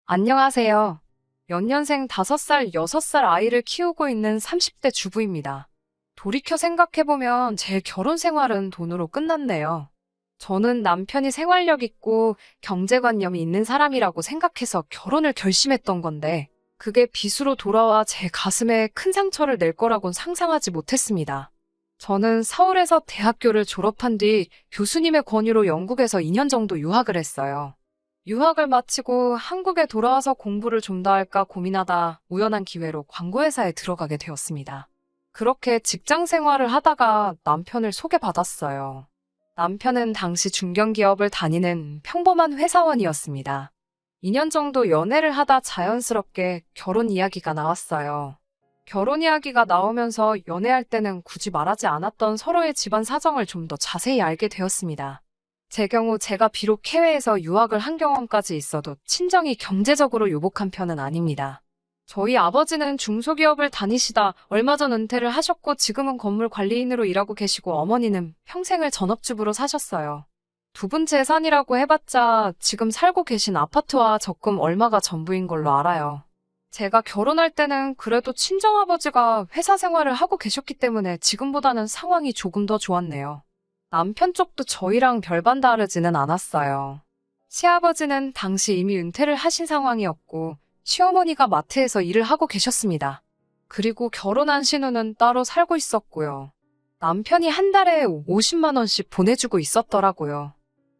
안녕하세요. 연년생 5살, 6살 아이를 키우고 있는 30대 주부입니다. 돌이켜 생각해보면 제 결혼 생활은 돈으로 끝났네요. 저는 남편이 생활력 있고 경제관념이 있는 사람이라고 생각해서 결혼을 결심했던 건데, 그게 빚으로 돌아와 제 가슴에 큰 상처를 낼 거라곤 상상하지 못했습니다. 저는 서울에서 대학교를 졸업한 뒤 교수님의 권유로 영국에서 2년 정도 유학을 했어요. 유학을 마치고 한국에 돌아와서 공부를 좀 더 할까 고민하다 우연한 기회로 광고회사에 들어가게 되었습니다. 그렇게 직장 생활을 하다가 남편을 소개받았어요. 남편은 당시 중견기업을 다니는 평범한 회사원이었습니다. 2년 정도 연애를 하다 자연스럽게 결혼 이야기가 나왔어요. 결혼 이야기가 나오면서 연애할 때는 굳이 말하지 않았던 서로의 집안 사정을 좀 더 자세히 알게 되었습니다. 제 경우 제가 비록 해외에서 유학을 한 경험까지 있어도 친정이 경제적으로 요복한 편은 아닙니다. 저희 아버지는 중소기업을 다니시다 얼마 전 은퇴를 하셨고 지금은 건물 관리인으로 일하고 계시고 어머니는 평생을 전업주부로 사셨어요. 두 분 재산이라고 해봤자 지금 살고 계신 아파트와 적금 얼마가 전부인 걸로 알아요. 제가 결혼할 때는 그래도 친정아버지가 회사 생활을 하고 계셨기 때문에 지금보다는 상황이 조금 더 좋았네요. 남편 쪽도 저희랑 별반 다르지는 않았어요. 시아버지는 당시 이미 은퇴를 하신 상황이었고, 시어머니가 마트에서 일을 하고 계셨습니다. 그리고 결혼한 신우는 따로 살고 있었고요. 남편이 한 달에 50만 원씩 보내주고 있었더라고요.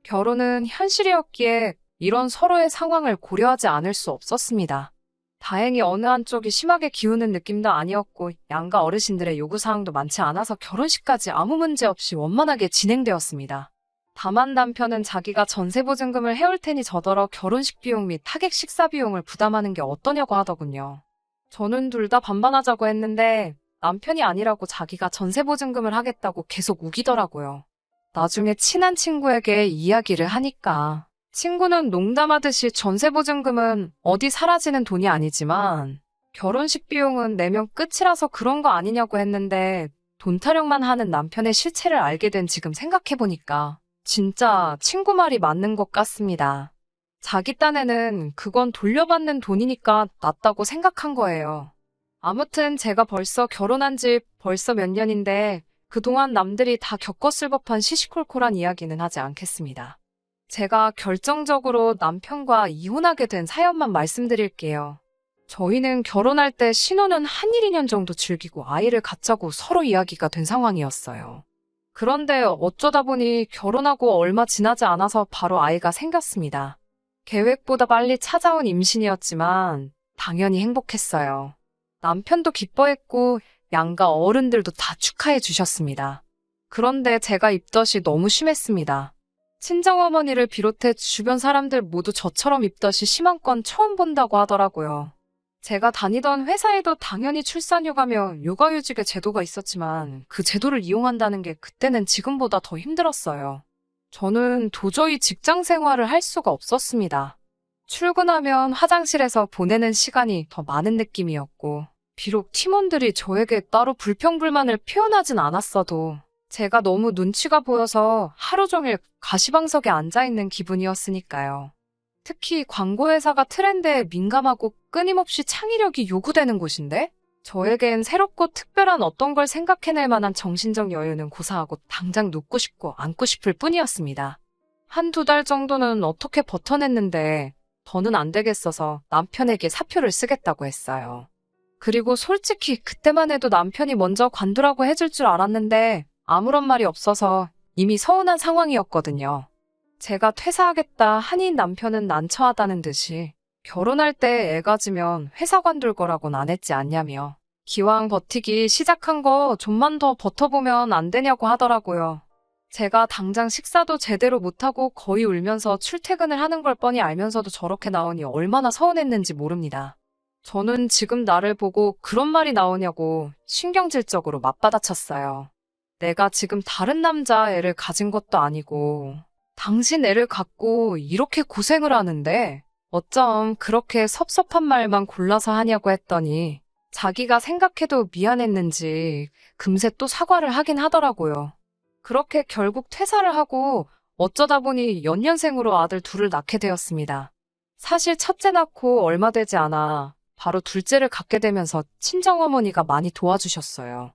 결혼은 현실이었기에 이런 서로의 상황을 고려하지 않을 수 없었습니다. 다행히 어느 한쪽이 심하게 기우는 느낌도 아니었고 양가 어르신들의 요구사항도 많지 않아서 결혼식까지 아무 문제 없이 원만하게 진행되었습니다. 다만 남편은 자기가 전세보증금을 해올 테니 저더러 결혼식 비용 및 하객 식사 비용을 부담하는 게 어떠냐고 하더군요. 저는 둘 다 반반하자고 했는데 남편이 아니라고 자기가 전세보증금을 하겠다고 계속 우기더라고요. 나중에 친한 친구에게 이야기를 하니까 친구는 농담하듯이 전세보증금은 어디 사라지는 돈이 아니지만 결혼식 비용은 내면 끝이라서 그런 거 아니냐고 했는데 돈 타령만 하는 남편의 실체를 알게 된 지금 생각해보니까 진짜 친구 말이 맞는 것 같습니다. 자기 딴에는 그건 돌려받는 돈이니까 낫다고 생각한 거예요. 아무튼 제가 벌써 결혼한 지 벌써 몇 년인데 그동안 남들이 다 겪었을 법한 시시콜콜한 이야기는 하지 않겠습니다. 제가 결정적으로 남편과 이혼하게 된 사연만 말씀드릴게요. 저희는 결혼할 때 신혼은 한 1, 2년 정도 즐기고 아이를 갖자고 서로 이야기가 된 상황이었어요. 그런데 어쩌다 보니 결혼하고 얼마 지나지 않아서 바로 아이가 생겼습니다. 계획보다 빨리 찾아온 임신이었지만 당연히 행복했어요. 남편도 기뻐했고 양가 어른들도 다 축하해 주셨습니다. 그런데 제가 입덧이 너무 심했습니다. 친정어머니를 비롯해 주변 사람들 모두 저처럼 입덧이 심한 건 처음 본다고 하더라고요. 제가 다니던 회사에도 당연히 출산휴가며 육아휴직의 제도가 있었지만 그 제도를 이용한다는 게 그때는 지금보다 더 힘들었어요. 저는 도저히 직장 생활을 할 수가 없었습니다. 출근하면 화장실에서 보내는 시간이 더 많은 느낌이었고, 비록 팀원들이 저에게 따로 불평불만을 표현하진 않았어도 제가 너무 눈치가 보여서 하루 종일 가시방석에 앉아있는 기분이었으니까요. 특히 광고회사가 트렌드에 민감하고 끊임없이 창의력이 요구되는 곳인데 저에겐 새롭고 특별한 어떤 걸 생각해낼 만한 정신적 여유는 고사하고 당장 눕고 싶고 앉고 싶을 뿐이었습니다. 한두 달 정도는 어떻게 버텨냈는데 더는 안 되겠어서 남편에게 사표를 쓰겠다고 했어요. 그리고 솔직히 그때만 해도 남편이 먼저 관두라고 해줄 줄 알았는데 아무런 말이 없어서 이미 서운한 상황이었거든요. 제가 퇴사하겠다 하니 남편은 난처하다는 듯이 결혼할 때 애 가지면 회사 관둘 거라고는 안 했지 않냐며 기왕 버티기 시작한 거 좀만 더 버텨보면 안 되냐고 하더라고요. 제가 당장 식사도 제대로 못하고 거의 울면서 출퇴근을 하는 걸 뻔히 알면서도 저렇게 나오니 얼마나 서운했는지 모릅니다. 저는 지금 나를 보고 그런 말이 나오냐고 신경질적으로 맞받아쳤어요. 내가 지금 다른 남자 애를 가진 것도 아니고 당신 애를 갖고 이렇게 고생을 하는데 어쩜 그렇게 섭섭한 말만 골라서 하냐고 했더니 자기가 생각해도 미안했는지 금세 또 사과를 하긴 하더라고요. 그렇게 결국 퇴사를 하고 어쩌다 보니 연년생으로 아들 둘을 낳게 되었습니다. 사실 첫째 낳고 얼마 되지 않아 바로 둘째를 갖게 되면서 친정어머니가 많이 도와주셨어요.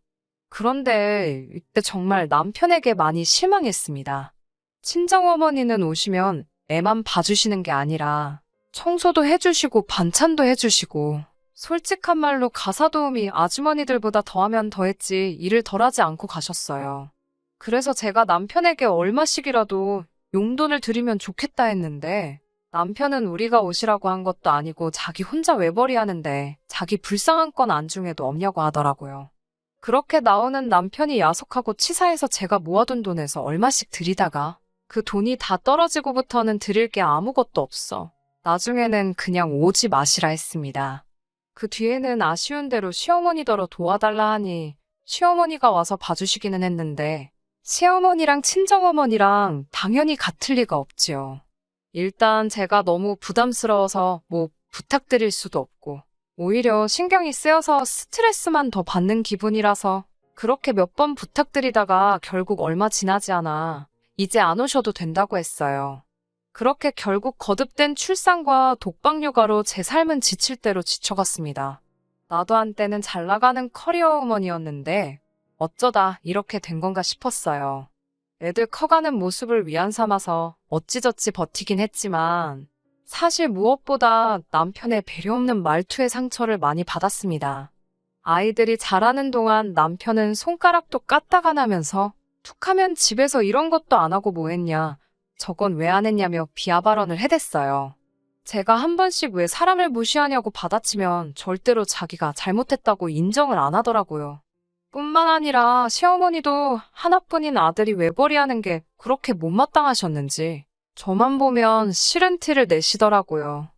그런데 이때 정말 남편에게 많이 실망했습니다. 친정어머니는 오시면 애만 봐주시는 게 아니라 청소도 해주시고 반찬도 해주시고 솔직한 말로 가사도우미 아주머니들보다 더하면 더했지 일을 덜하지 않고 가셨어요. 그래서 제가 남편에게 얼마씩이라도 용돈을 드리면 좋겠다 했는데 남편은 우리가 오시라고 한 것도 아니고 자기 혼자 외벌이 하는데 자기 불쌍한 건 안중에도 없냐고 하더라고요. 그렇게 나오는 남편이 야속하고 치사해서 제가 모아둔 돈에서 얼마씩 드리다가 그 돈이 다 떨어지고부터는 드릴 게 아무것도 없어. 나중에는 그냥 오지 마시라 했습니다. 그 뒤에는 아쉬운 대로 시어머니더러 도와달라 하니 시어머니가 와서 봐주시기는 했는데 시어머니랑 친정어머니랑 당연히 같을 리가 없지요. 일단 제가 너무 부담스러워서 뭐 부탁드릴 수도 없고 오히려 신경이 쓰여서 스트레스만 더 받는 기분이라서 그렇게 몇 번 부탁드리다가 결국 얼마 지나지 않아 이제 안 오셔도 된다고 했어요. 그렇게 결국 거듭된 출산과 독박 육아로 제 삶은 지칠 대로 지쳐갔습니다. 나도 한때는 잘 나가는 커리어 우먼이었는데 어쩌다 이렇게 된 건가 싶었어요. 애들 커가는 모습을 위안 삼아서 어찌저찌 버티긴 했지만 사실 무엇보다 남편의 배려 없는 말투에 상처를 많이 받았습니다. 아이들이 자라는 동안 남편은 손가락도 까딱 안 하면서 툭하면 집에서 이런 것도 안 하고 뭐 했냐, 저건 왜 안 했냐며 비하 발언을 해댔어요. 제가 한 번씩 왜 사람을 무시하냐고 받아치면 절대로 자기가 잘못했다고 인정을 안 하더라고요. 뿐만 아니라 시어머니도 하나뿐인 아들이 외벌이하는 게 그렇게 못마땅하셨는지 저만 보면 싫은 티를 내시더라고요.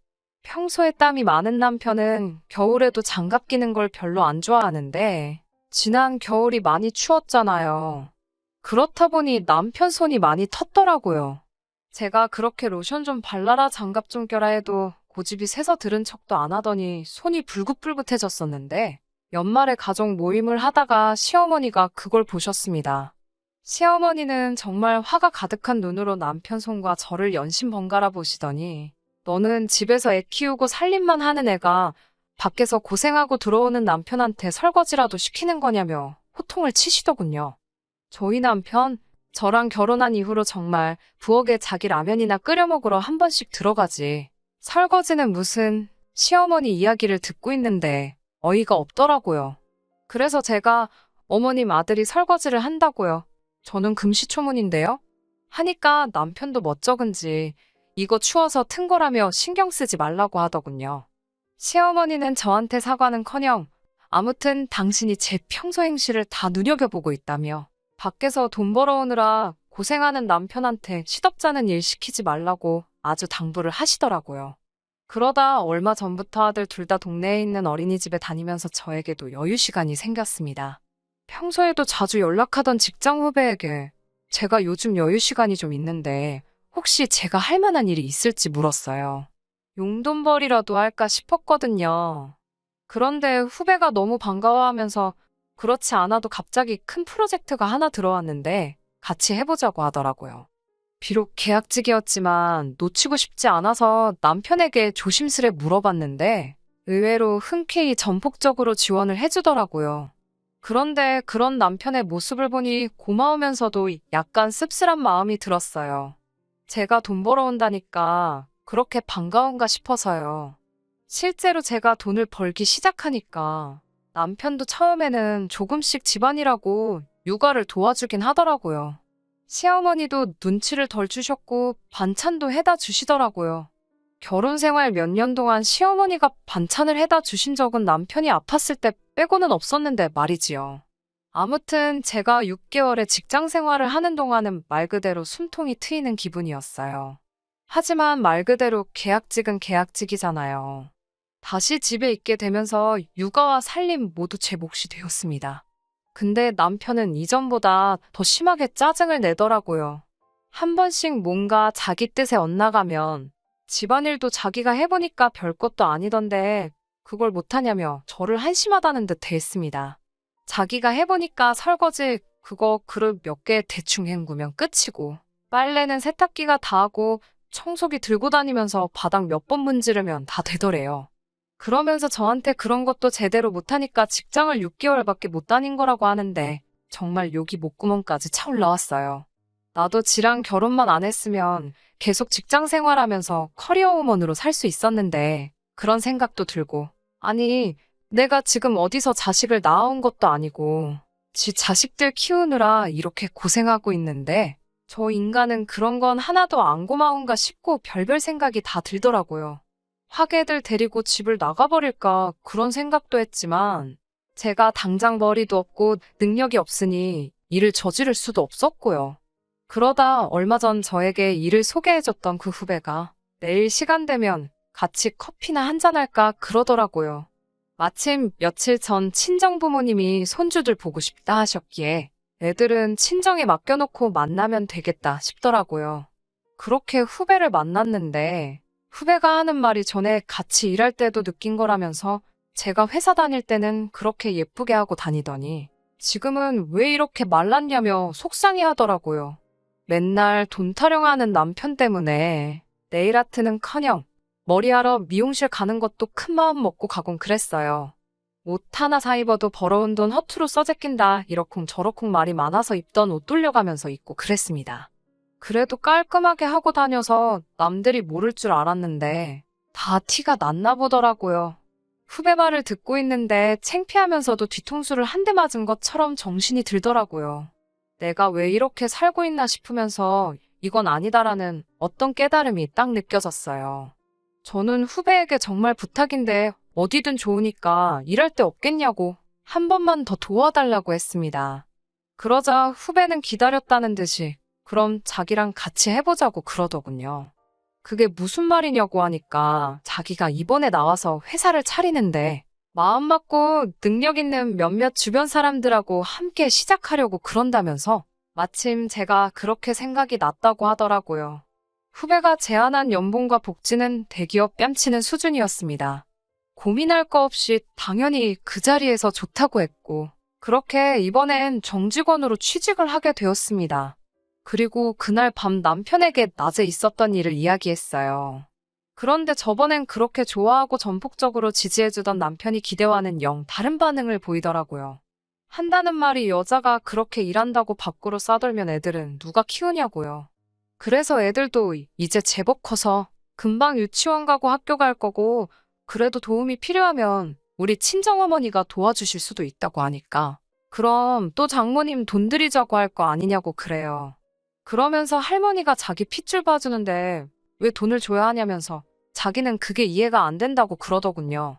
평소에 땀이 많은 남편은 겨울에도 장갑 끼는 걸 별로 안 좋아하는데 지난 겨울이 많이 추웠잖아요. 그렇다 보니 남편 손이 많이 텄더라고요. 제가 그렇게 로션 좀 발라라 장갑 좀 껴라 해도 고집이 세서 들은 척도 안 하더니 손이 불긋불긋해졌었는데 연말에 가족 모임을 하다가 시어머니가 그걸 보셨습니다. 시어머니는 정말 화가 가득한 눈으로 남편 손과 저를 연신 번갈아 보시더니 너는 집에서 애 키우고 살림만 하는 애가 밖에서 고생하고 들어오는 남편한테 설거지라도 시키는 거냐며 호통을 치시더군요. 저희 남편, 저랑 결혼한 이후로 정말 부엌에 자기 라면이나 끓여 먹으러 한 번씩 들어가지. 설거지는 무슨 시어머니 이야기를 듣고 있는데 어이가 없더라고요. 그래서 제가 어머님 아들이 설거지를 한다고요. 저는 금시초문인데요. 하니까 남편도 멋쩍은지 이거 추워서 튼 거라며 신경 쓰지 말라고 하더군요. 시어머니는 저한테 사과는커녕 아무튼 당신이 제 평소 행실을 다 눈여겨보고 있다며 밖에서 돈 벌어오느라 고생하는 남편한테 시덥잖은 일 시키지 말라고 아주 당부를 하시더라고요. 그러다 얼마 전부터 아들 둘 다 동네에 있는 어린이집에 다니면서 저에게도 여유 시간이 생겼습니다. 평소에도 자주 연락하던 직장 후배에게 제가 요즘 여유 시간이 좀 있는데 혹시 제가 할 만한 일이 있을지 물었어요. 용돈벌이라도 할까 싶었거든요. 그런데 후배가 너무 반가워하면서 그렇지 않아도 갑자기 큰 프로젝트가 하나 들어왔는데 같이 해보자고 하더라고요. 비록 계약직이었지만 놓치고 싶지 않아서 남편에게 조심스레 물어봤는데 의외로 흔쾌히 전폭적으로 지원을 해주더라고요. 그런데 그런 남편의 모습을 보니 고마우면서도 약간 씁쓸한 마음이 들었어요. 제가 돈 벌어온다니까 그렇게 반가운가 싶어서요. 실제로 제가 돈을 벌기 시작하니까 남편도 처음에는 조금씩 집안일하고 육아를 도와주긴 하더라고요. 시어머니도 눈치를 덜 주셨고 반찬도 해다 주시더라고요. 결혼 생활 몇 년 동안 시어머니가 반찬을 해다 주신 적은 남편이 아팠을 때 빼고는 없었는데 말이지요. 아무튼 제가 6개월의 직장 생활을 하는 동안은 말 그대로 숨통이 트이는 기분이었어요. 하지만 말 그대로 계약직은 계약직이잖아요. 다시 집에 있게 되면서 육아와 살림 모두 제 몫이 되었습니다. 근데 남편은 이전보다 더 심하게 짜증을 내더라고요. 한 번씩 뭔가 자기 뜻에 엇나가면 집안일도 자기가 해보니까 별것도 아니던데 그걸 못하냐며 저를 한심하다는 듯 대했습니다. 자기가 해보니까 설거지 그거 그릇 몇 개 대충 헹구면 끝이고 빨래는 세탁기가 다 하고 청소기 들고 다니면서 바닥 몇 번 문지르면 다 되더래요. 그러면서 저한테 그런 것도 제대로 못하니까 직장을 6개월밖에 못 다닌 거라고 하는데 정말 욕이 목구멍까지 차 올라왔어요. 나도 지랑 결혼만 안 했으면 계속 직장 생활하면서 커리어 우먼으로 살 수 있었는데 그런 생각도 들고 아니 내가 지금 어디서 자식을 낳아온 것도 아니고 지 자식들 키우느라 이렇게 고생하고 있는데 저 인간은 그런 건 하나도 안 고마운가 싶고 별별 생각이 다 들더라고요. 확 애들 데리고 집을 나가버릴까 그런 생각도 했지만 제가 당장 머리도 없고 능력이 없으니 일을 저지를 수도 없었고요. 그러다 얼마 전 저에게 일을 소개해줬던 그 후배가 내일 시간 되면 같이 커피나 한잔할까 그러더라고요. 마침 며칠 전 친정부모님이 손주들 보고 싶다 하셨기에 애들은 친정에 맡겨놓고 만나면 되겠다 싶더라고요. 그렇게 후배를 만났는데 후배가 하는 말이 전에 같이 일할 때도 느낀 거라면서 제가 회사 다닐 때는 그렇게 예쁘게 하고 다니더니 지금은 왜 이렇게 말랐냐며 속상해 하더라고요. 맨날 돈 타령하는 남편 때문에 네일 아트는커녕 머리하러 미용실 가는 것도 큰 마음 먹고 가곤 그랬어요. 옷 하나 사 입어도 벌어온 돈 허투루 써제낀다 이러쿵 저러쿵 말이 많아서 입던 옷 돌려가면서 입고 그랬습니다. 그래도 깔끔하게 하고 다녀서 남들이 모를 줄 알았는데 다 티가 났나 보더라고요. 후배 말을 듣고 있는데 창피하면서도 뒤통수를 한 대 맞은 것처럼 정신이 들더라고요. 내가 왜 이렇게 살고 있나 싶으면서 이건 아니다라는 어떤 깨달음이 딱 느껴졌어요. 저는 후배에게 정말 부탁인데 어디든 좋으니까 일할 데 없겠냐고 한 번만 더 도와달라고 했습니다. 그러자 후배는 기다렸다는 듯이 그럼 자기랑 같이 해보자고 그러더군요. 그게 무슨 말이냐고 하니까 자기가 이번에 나와서 회사를 차리는데 마음 맞고 능력 있는 몇몇 주변 사람들하고 함께 시작하려고 그런다면서 마침 제가 그렇게 생각이 났다고 하더라고요. 후배가 제안한 연봉과 복지는 대기업 뺨치는 수준이었습니다. 고민할 거 없이 당연히 그 자리에서 좋다고 했고 그렇게 이번엔 정직원으로 취직을 하게 되었습니다. 그리고 그날 밤 남편에게 낮에 있었던 일을 이야기했어요. 그런데 저번엔 그렇게 좋아하고 전폭적으로 지지해주던 남편이 기대와는 영 다른 반응을 보이더라고요. 한다는 말이 여자가 그렇게 일한다고 밖으로 싸돌면 애들은 누가 키우냐고요. 그래서 애들도 이제 제법 커서 금방 유치원 가고 학교 갈 거고 그래도 도움이 필요하면 우리 친정어머니가 도와주실 수도 있다고 하니까 그럼 또 장모님 돈 들이자고 할 거 아니냐고 그래요. 그러면서 할머니가 자기 핏줄 봐주는데 왜 돈을 줘야 하냐면서 자기는 그게 이해가 안 된다고 그러더군요.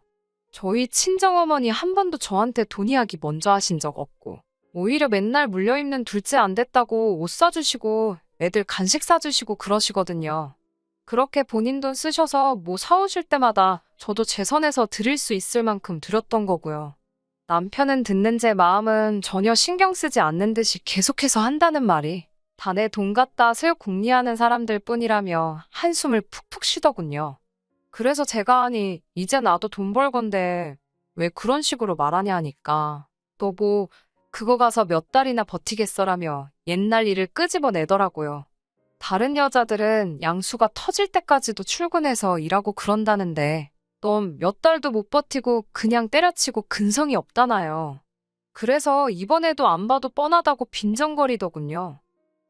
저희 친정어머니 한 번도 저한테 돈 이야기 먼저 하신 적 없고 오히려 맨날 물려입는 둘째 안 됐다고 옷 사주시고 애들 간식 사주시고 그러시거든요. 그렇게 본인 돈 쓰셔서 뭐 사오실 때마다 저도 제 선에서 드릴 수 있을 만큼 드렸던 거고요. 남편은 듣는 제 마음은 전혀 신경 쓰지 않는 듯이 계속해서 한다는 말이 다 내 돈 갖다 슬 궁리하는 사람들 뿐이라며 한숨을 푹푹 쉬더군요. 그래서 제가 아니 이제 나도 돈 벌 건데 왜 그런 식으로 말하냐 하니까 너 뭐 그거 가서 몇 달이나 버티겠어라며 옛날 일을 끄집어내더라고요. 다른 여자들은 양수가 터질 때까지도 출근해서 일하고 그런다는데 넌 몇 달도 못 버티고 그냥 때려치고 근성이 없다나요. 그래서 이번에도 안 봐도 뻔하다고 빈정거리더군요.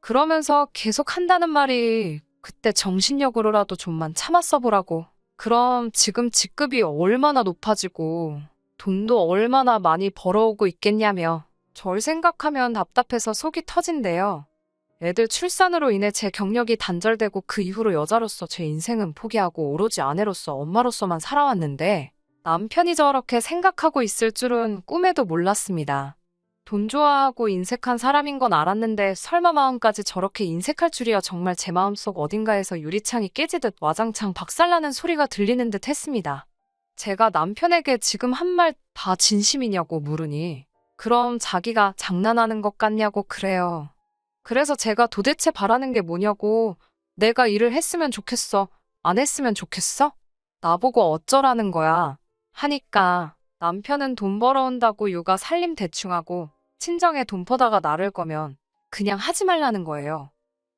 그러면서 계속 한다는 말이 그때 정신력으로라도 좀만 참았어 보라고. 그럼 지금 직급이 얼마나 높아지고 돈도 얼마나 많이 벌어오고 있겠냐며 절 생각하면 답답해서 속이 터진대요. 애들 출산으로 인해 제 경력이 단절되고 그 이후로 여자로서 제 인생은 포기하고 오로지 아내로서 엄마로서만 살아왔는데 남편이 저렇게 생각하고 있을 줄은 꿈에도 몰랐습니다. 돈 좋아하고 인색한 사람인 건 알았는데 설마 마음까지 저렇게 인색할 줄이야. 정말 제 마음속 어딘가에서 유리창이 깨지듯 와장창 박살나는 소리가 들리는 듯 했습니다. 제가 남편에게 지금 한 말 다 진심이냐고 물으니 그럼 자기가 장난하는 것 같냐고 그래요. 그래서 제가 도대체 바라는 게 뭐냐고 내가 일을 했으면 좋겠어. 안 했으면 좋겠어? 나보고 어쩌라는 거야. 하니까 남편은 돈 벌어온다고 육아 살림 대충하고 친정에 돈 퍼다가 나를 거면 그냥 하지 말라는 거예요.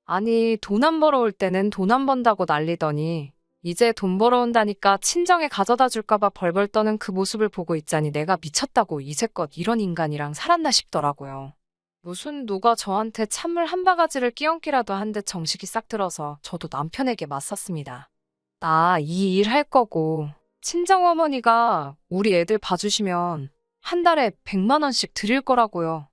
아니, 돈 안 벌어올 때는 돈 안 번다고 난리더니 이제 돈 벌어온다니까 친정에 가져다 줄까봐 벌벌 떠는 그 모습을 보고 있자니 내가 미쳤다고 이제껏 이런 인간이랑 살았나 싶더라고요. 무슨 누가 저한테 찬물 한 바가지를 끼얹기라도 한 듯 정식이 싹 들어서 저도 남편에게 맞섰습니다. 나 이 일 할 거고 친정어머니가 우리 애들 봐주시면 한 달에 100만 원씩 드릴 거라고요.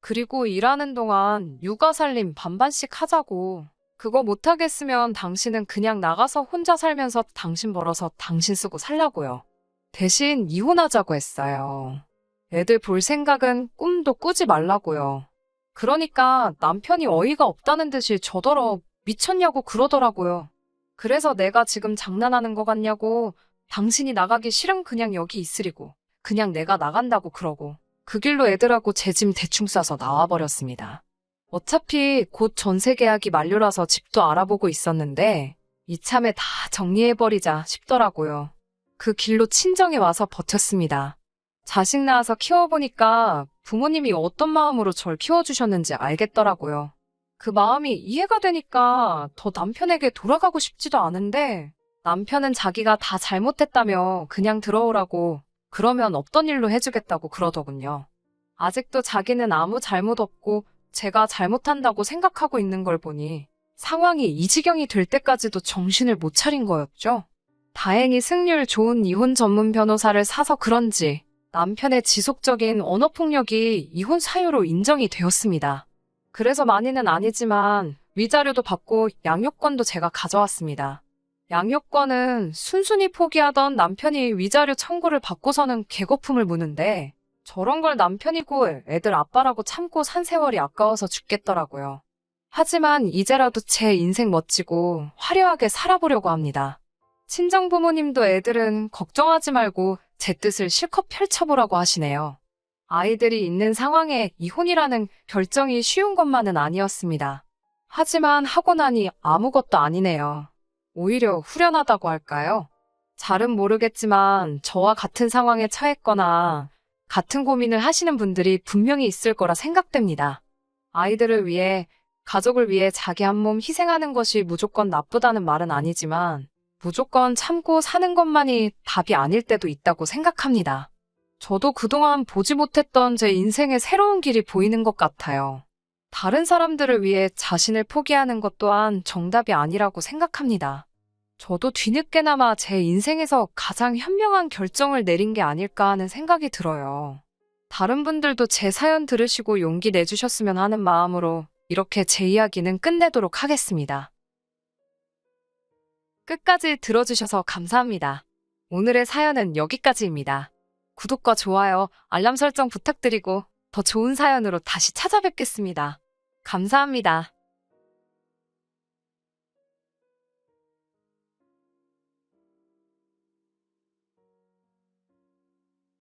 그리고 일하는 동안 육아 살림 반반씩 하자고. 그거 못하겠으면 당신은 그냥 나가서 혼자 살면서 당신 벌어서 당신 쓰고 살라고요. 대신 이혼하자고 했어요. 애들 볼 생각은 꿈도 꾸지 말라고요. 그러니까 남편이 어이가 없다는 듯이 저더러 미쳤냐고 그러더라고요. 그래서 내가 지금 장난하는 거 같냐고, 당신이 나가기 싫으면 그냥 여기 있으리고 그냥 내가 나간다고 그러고 그 길로 애들하고 제 짐 대충 싸서 나와버렸습니다. 어차피 곧 전세 계약이 만료라서 집도 알아보고 있었는데 이참에 다 정리해버리자 싶더라고요. 그 길로 친정에 와서 버텼습니다. 자식 낳아서 키워보니까 부모님이 어떤 마음으로 절 키워주셨는지 알겠더라고요. 그 마음이 이해가 되니까 더 남편에게 돌아가고 싶지도 않은데 남편은 자기가 다 잘못했다며 그냥 들어오라고, 그러면 없던 일로 해주겠다고 그러더군요. 아직도 자기는 아무 잘못 없고 제가 잘못한다고 생각하고 있는 걸 보니 상황이 이 지경이 될 때까지도 정신을 못 차린 거였죠. 다행히 승률 좋은 이혼 전문 변호사를 사서 그런지 남편의 지속적인 언어폭력이 이혼 사유로 인정이 되었습니다. 그래서 많이는 아니지만 위자료도 받고 양육권도 제가 가져왔습니다. 양육권은 순순히 포기하던 남편이 위자료 청구를 받고서는 개거품을 무는데 저런 걸 남편이고 애들 아빠라고 참고 산 세월이 아까워서 죽겠더라고요. 하지만 이제라도 제 인생 멋지고 화려하게 살아보려고 합니다. 친정부모님도 애들은 걱정하지 말고 제 뜻을 실컷 펼쳐보라고 하시네요. 아이들이 있는 상황에 이혼이라는 결정이 쉬운 것만은 아니었습니다. 하지만 하고 나니 아무것도 아니네요. 오히려 후련하다고 할까요? 잘은 모르겠지만 저와 같은 상황에 처했거나 같은 고민을 하시는 분들이 분명히 있을 거라 생각됩니다. 아이들을 위해, 가족을 위해 자기 한 몸 희생하는 것이 무조건 나쁘다는 말은 아니지만 무조건 참고 사는 것만이 답이 아닐 때도 있다고 생각합니다. 저도 그동안 보지 못했던 제 인생의 새로운 길이 보이는 것 같아요. 다른 사람들을 위해 자신을 포기하는 것 또한 정답이 아니라고 생각합니다. 저도 뒤늦게나마 제 인생에서 가장 현명한 결정을 내린 게 아닐까 하는 생각이 들어요. 다른 분들도 제 사연 들으시고 용기 내주셨으면 하는 마음으로 이렇게 제 이야기는 끝내도록 하겠습니다. 끝까지 들어주셔서 감사합니다. 오늘의 사연은 여기까지입니다. 구독과 좋아요, 알람 설정 부탁드리고 더 좋은 사연으로 다시 찾아뵙겠습니다. 감사합니다.